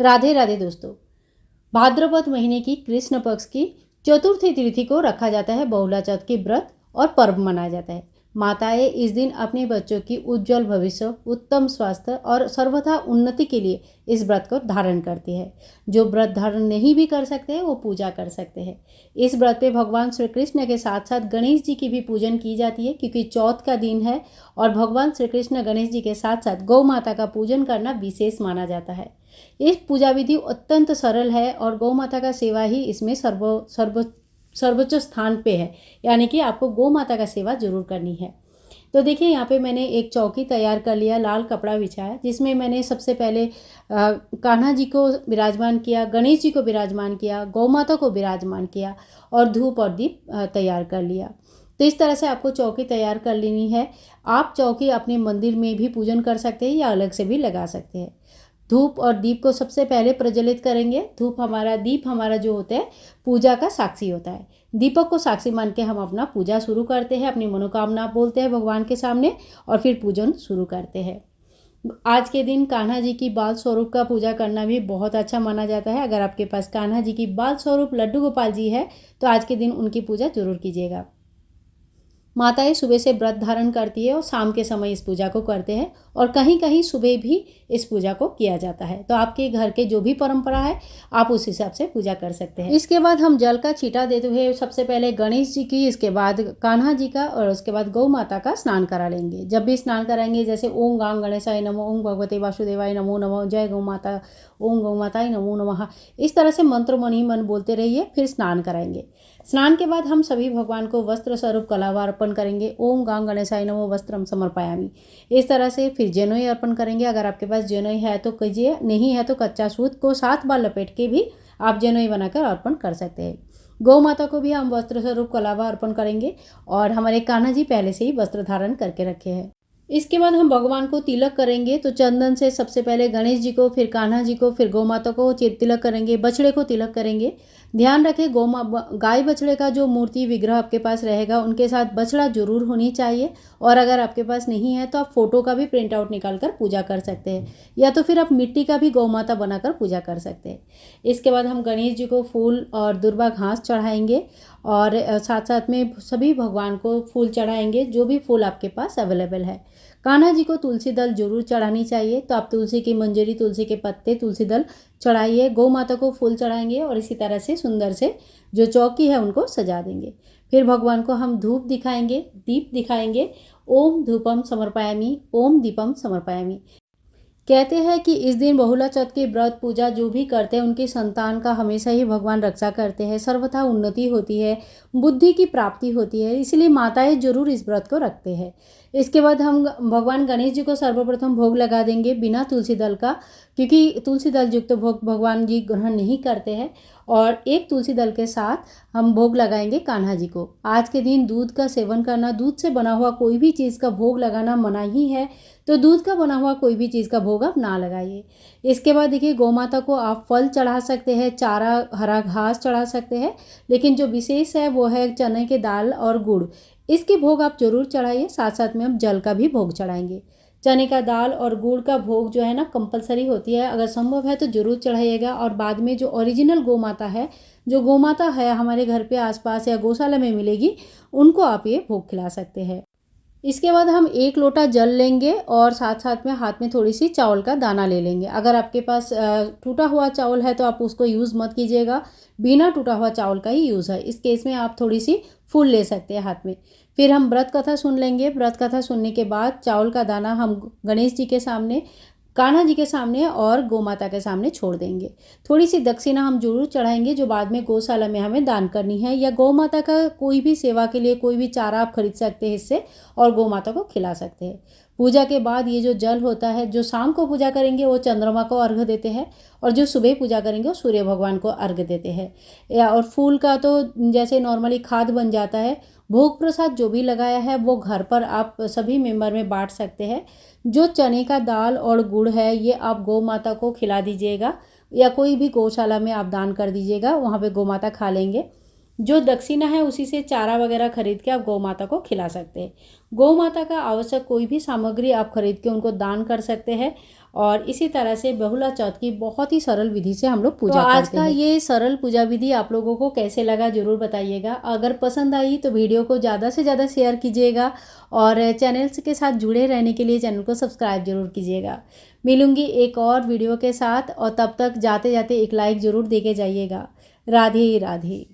राधे राधे दोस्तों। भाद्रपद महीने की कृष्ण पक्ष की चतुर्थी तिथि को रखा जाता है बहुला चौथ की व्रत और पर्व मनाया जाता है। माताएं इस दिन अपने बच्चों की उज्जवल भविष्य, उत्तम स्वास्थ्य और सर्वथा उन्नति के लिए इस व्रत को धारण करती है। जो व्रत धारण नहीं भी कर सकते हैं वो पूजा कर सकते हैं। इस व्रत पे भगवान श्री कृष्ण के साथ साथ गणेश जी की भी पूजन की जाती है, क्योंकि चौथ का दिन है और भगवान श्री कृष्ण गणेश जी के साथ साथ गौ माता का पूजन करना विशेष माना जाता है। इस पूजा विधि अत्यंत सरल है और गौ माता का सेवा ही इसमें सर्वोच्च स्थान पे है, यानी कि आपको गौ माता का सेवा जरूर करनी है। तो देखिए यहाँ पे मैंने एक चौकी तैयार कर लिया, लाल कपड़ा बिछाया, जिसमें मैंने सबसे पहले कान्हा जी को विराजमान किया, गणेश जी को विराजमान किया, गौ माता को विराजमान किया और धूप और दीप तैयार कर लिया। तो इस तरह से आपको चौकी तैयार कर लेनी है। आप चौकी अपने मंदिर में भी पूजन कर सकते हैं या अलग से भी लगा सकते हैं। धूप और दीप को सबसे पहले प्रज्वलित करेंगे। दीप हमारा जो होता है पूजा का साक्षी होता है। दीपक को साक्षी मान के हम अपना पूजा शुरू करते हैं, अपनी मनोकामना बोलते हैं भगवान के सामने और फिर पूजन शुरू करते हैं। आज के दिन कान्हा जी की बाल स्वरूप का पूजा करना भी बहुत अच्छा माना जाता है। अगर आपके पास कान्हा जी की बाल स्वरूप लड्डू गोपाल जी है तो आज के दिन उनकी पूजा जरूर कीजिएगा। माताएं सुबह से व्रत धारण करती है और शाम के समय इस पूजा को करते हैं और कहीं कहीं सुबह भी इस पूजा को किया जाता है। तो आपके घर के जो भी परंपरा है आप उस हिसाब से पूजा कर सकते हैं। इसके बाद हम जल का छींटा देते हुए सबसे पहले गणेश जी की, इसके बाद कान्हा जी का और उसके बाद गौ माता का स्नान करा लेंगे। जब भी स्नान कराएंगे जैसे ओम गांग गणेशाय नमो, ओम भगवते वासुदेवाय नमो नमो, जय गौ माता, ओम गौ माताय नमो नमः, इस तरह से मंत्र मन ही मन बोलते रहिए, फिर स्नान कराएंगे। स्नान के बाद हम सभी भगवान को वस्त्र स्वरूप कलावा अर्पण करेंगे। ओम गांग गणेशाय नमो वस्त्रम समर्पयामि, इस तरह से फिर जनेऊ अर्पण करेंगे। अगर आपके पास जनेऊ है तो कीजिए, नहीं है तो कच्चा सूत को 7 बार लपेट के भी आप जनेऊ बनाकर अर्पण कर सकते हैं। गौ माता को भी हम वस्त्र स्वरूप कलावा अर्पण करेंगे और हमारे कान्हा जी पहले से ही वस्त्र धारण करके रखे हैं। इसके बाद हम भगवान को तिलक करेंगे। तो चंदन से सबसे पहले गणेश जी को, फिर कान्हा जी को, फिर गौ माता को तिलक करेंगे। बछड़े को तिलक करेंगे। ध्यान रखें गाय बछड़े का जो मूर्ति विग्रह आपके पास रहेगा उनके साथ बछड़ा जरूर होनी चाहिए, और अगर आपके पास नहीं है तो आप फोटो का भी प्रिंट आउट निकाल कर पूजा कर सकते हैं, या तो फिर आप मिट्टी का भी गौ माता बनाकर पूजा कर सकते हैं। इसके बाद हम गणेश जी को फूल और दुर्वा घास चढ़ाएंगे और साथ साथ में सभी भगवान को फूल चढ़ाएंगे, जो भी फूल आपके पास अवेलेबल है। कान्हा जी को तुलसी दल जरूर चढ़ानी चाहिए, तो आप तुलसी की मंजरी, तुलसी के पत्ते, तुलसी दल चढ़ाइए। गौ माता को फूल चढ़ाएंगे और इसी तरह से सुंदर से जो चौकी है उनको सजा देंगे। फिर भगवान को हम धूप दिखाएंगे, दीप दिखाएंगे। ओम धूपम समर्पयामि, ओम दीपम समर्पयामि। कहते हैं कि इस दिन बहुला चौथ की व्रत पूजा जो भी करते हैं उनकी संतान का हमेशा ही भगवान रक्षा करते हैं, सर्वथा उन्नति होती है, बुद्धि की प्राप्ति होती है, इसलिए माताएं जरूर इस व्रत को रखते हैं। इसके बाद हम भगवान गणेश जी को सर्वप्रथम भोग लगा देंगे बिना तुलसी दल का, क्योंकि तुलसी दल युक्त भोग भगवान जी ग्रहण नहीं करते हैं, और एक तुलसी दल के साथ हम भोग लगाएंगे कान्हा जी को। आज के दिन दूध का सेवन करना, दूध से बना हुआ कोई भी चीज़ का भोग लगाना मना ही है, तो दूध का बना हुआ कोई भी चीज़ का भोग आप ना लगाइए। इसके बाद देखिए गौ माता को आप फल चढ़ा सकते हैं, चारा, हरा घास चढ़ा सकते हैं, लेकिन जो विशेष है वो है चने के दाल और गुड़, इसके भोग आप जरूर चढ़ाइए। साथ साथ में हम जल का भी भोग चढ़ाएंगे। चने का दाल और गुड़ का भोग जो है ना कंपलसरी होती है, अगर संभव है तो जरूर चढ़ाइएगा। और बाद में जो ओरिजिनल गौ माता है, जो गौ माता है हमारे घर पे आसपास या गौशाला में मिलेगी, उनको आप ये भोग खिला सकते हैं। इसके बाद हम 1 लोटा जल लेंगे और साथ साथ में हाथ में थोड़ी सी चावल का दाना ले लेंगे। अगर आपके पास टूटा हुआ चावल है तो आप उसको यूज़ मत कीजिएगा, बिना टूटा हुआ चावल का ही यूज़ है। इस केस में आप थोड़ी सी फूल ले सकते हैं हाथ में। फिर हम व्रत कथा सुन लेंगे। व्रत कथा सुनने के बाद चावल का दाना हम गणेश जी के सामने, कान्हा जी के सामने और गौ माता के सामने छोड़ देंगे। थोड़ी सी दक्षिणा हम जरूर चढ़ाएंगे, जो बाद में गौशाला में हमें दान करनी है, या गौ माता का कोई भी सेवा के लिए कोई भी चारा आप खरीद सकते हैं इससे, और गौ माता को खिला सकते हैं। पूजा के बाद ये जो जल होता है, जो शाम को पूजा करेंगे वो चंद्रमा को अर्घ्य देते हैं, और जो सुबह पूजा करेंगे वो सूर्य भगवान को अर्घ्य देते हैं। और फूल का तो जैसे नॉर्मली खाद बन जाता है, भोग प्रसाद जो भी लगाया है वो घर पर आप सभी मेंबर में बांट सकते हैं। जो चने का दाल और गुड़ है ये आप गौ माता को खिला दीजिएगा, या कोई भी गौशाला में आप दान कर दीजिएगा, वहाँ पे गौ माता खा लेंगे। जो दक्षिणा है उसी से चारा वगैरह खरीद के आप गौ माता को खिला सकते हैं। गौ माता का आवश्यक कोई भी सामग्री आप खरीद के उनको दान कर सकते हैं। और इसी तरह से बहुला चौथ की बहुत ही सरल विधि से हम लोग पूजा करते हैं। आज का ये सरल पूजा विधि आप लोगों को कैसे लगा ज़रूर बताइएगा। अगर पसंद आई तो वीडियो को ज़्यादा से ज़्यादा शेयर कीजिएगा और चैनल के साथ जुड़े रहने के लिए चैनल को सब्सक्राइब जरूर कीजिएगा। मिलूंगी एक और वीडियो के साथ और तब तक जाते जाते एक लाइक ज़रूर दे के जाइएगा। राधे राधे।